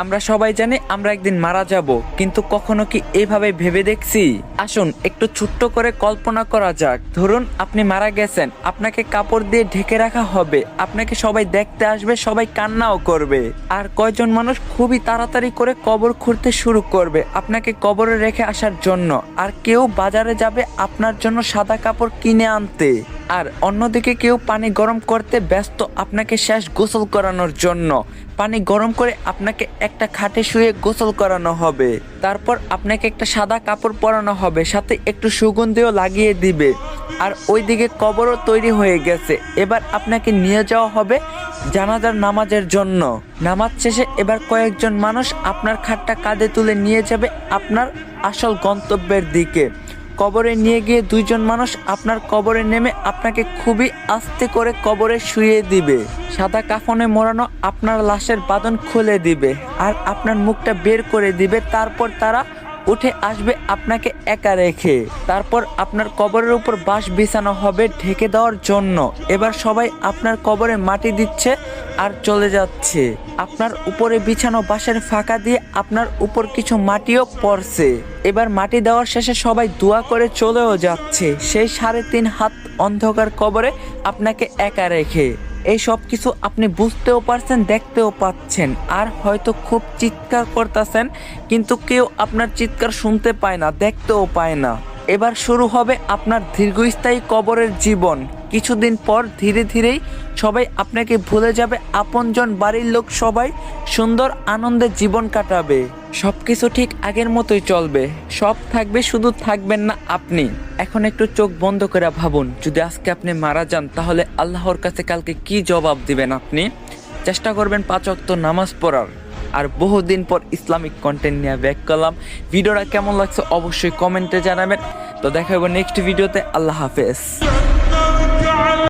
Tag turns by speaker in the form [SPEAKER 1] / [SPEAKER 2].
[SPEAKER 1] আমরা সবাই জানি আমরা একদিন মারা যাব, কিন্তু কখনো কি এইভাবে ভেবে দেখছি? আসুন একটু ছোট্ট করে কল্পনা করা যাক। ধরুন আপনি মারা গেছেন, আপনাকে কাপড় দিয়ে ঢেকে রাখা হবে, আপনাকে সবাই দেখতে আসবে, সবাই কান্নাও করবে। আর কয়জন মানুষ খুবই তাড়াতাড়ি করে কবর খুঁড়তে শুরু করবে আপনাকে কবরে রেখে আসার জন্য। আর কেউ বাজারে যাবে আপনার জন্য সাদা কাপড় কিনে আনতে। আর অন্যদিকে কেউ পানি গরম করতে ব্যস্ত আপনাকে শেষ গোসল করানোর জন্য। পানি গরম করে আপনাকে একটা খাটে শুয়ে গোসল করানো হবে। তারপর আপনাকে একটা সাদা কাপড় পরানো হবে, সাথে একটু সুগন্ধিও লাগিয়ে দিবে। আর ওইদিকে কবরও তৈরি হয়ে গেছে। এবার আপনাকে নিয়ে যাওয়া হবে জানাজার নামাজের জন্য। নামাজ শেষে এবার কয়েকজন মানুষ আপনার খাটটা কাঁধে তুলে নিয়ে যাবে আপনার আসল গন্তব্যের দিকে। কবরে নিয়ে গিয়ে দুইজন মানুষ আপনার কবরে নেমে আপনাকে খুবই আস্তে করে কবরে শুইয়ে দিবে। সাদা কাফনে মোড়ানো আপনার লাশের বাঁধন খুলে দিবে আর আপনার মুখটা বের করে দিবে। তারপর তারা উঠে আসবে আপনাকে একা রেখে। তারপর আপনার কবরের উপর বাঁশ বিছানো হবে ঢেকে দেওয়ার জন্য। এবার সবাই আপনার কবরে মাটি দিচ্ছে আর চলে যাচ্ছে। আপনার উপরে বিছানো বাঁশের ফাঁকা দিয়ে আপনার উপর কিছু মাটিও পড়ছে। এবার মাটি দেওয়ার শেষে সবাই দোয়া করে চলেও যাচ্ছে সেই 3.5 হাত অন্ধকার কবরে আপনাকে একা রেখে। এই সব কিছু আপনি বুঝতেও পারছেন, দেখতেও পাচ্ছেন, আর হয়তো খুব চিৎকার করতেছেন, কিন্তু কেউ আপনার চিৎকার শুনতে পায় না, দেখতেও পায় না। এবার শুরু হবে আপনার দীর্ঘস্থায়ী কবরের জীবন। কিছুদিন পর ধীরে ধীরেই সবাই আপনাকে ভুলে যাবে, আপনজন বাড়ির লোক সবাই সুন্দর আনন্দে জীবন কাটাবে। সবকিছু ঠিক আগের মতোই চলবে, সব থাকবে, শুধু থাকবেন না আপনি। এখন একটু চোখ বন্ধ করে ভাবুন, যদি আজকে আপনি মারা যান তাহলে আল্লাহর কাছে কালকে কি জবাব দিবেন আপনি? চেষ্টা করবেন 5 ওয়াক্ত নামাজ পড়ার। আর বহুদিন পর ইসলামিক কন্টেন্ট নিয়ে ব্যাক করলাম। ভিডিওটা কেমন লাগছে অবশ্যই কমেন্টে জানাবেন। তো দেখা হবে নেক্সট ভিডিওতে। আল্লাহ হাফেজ।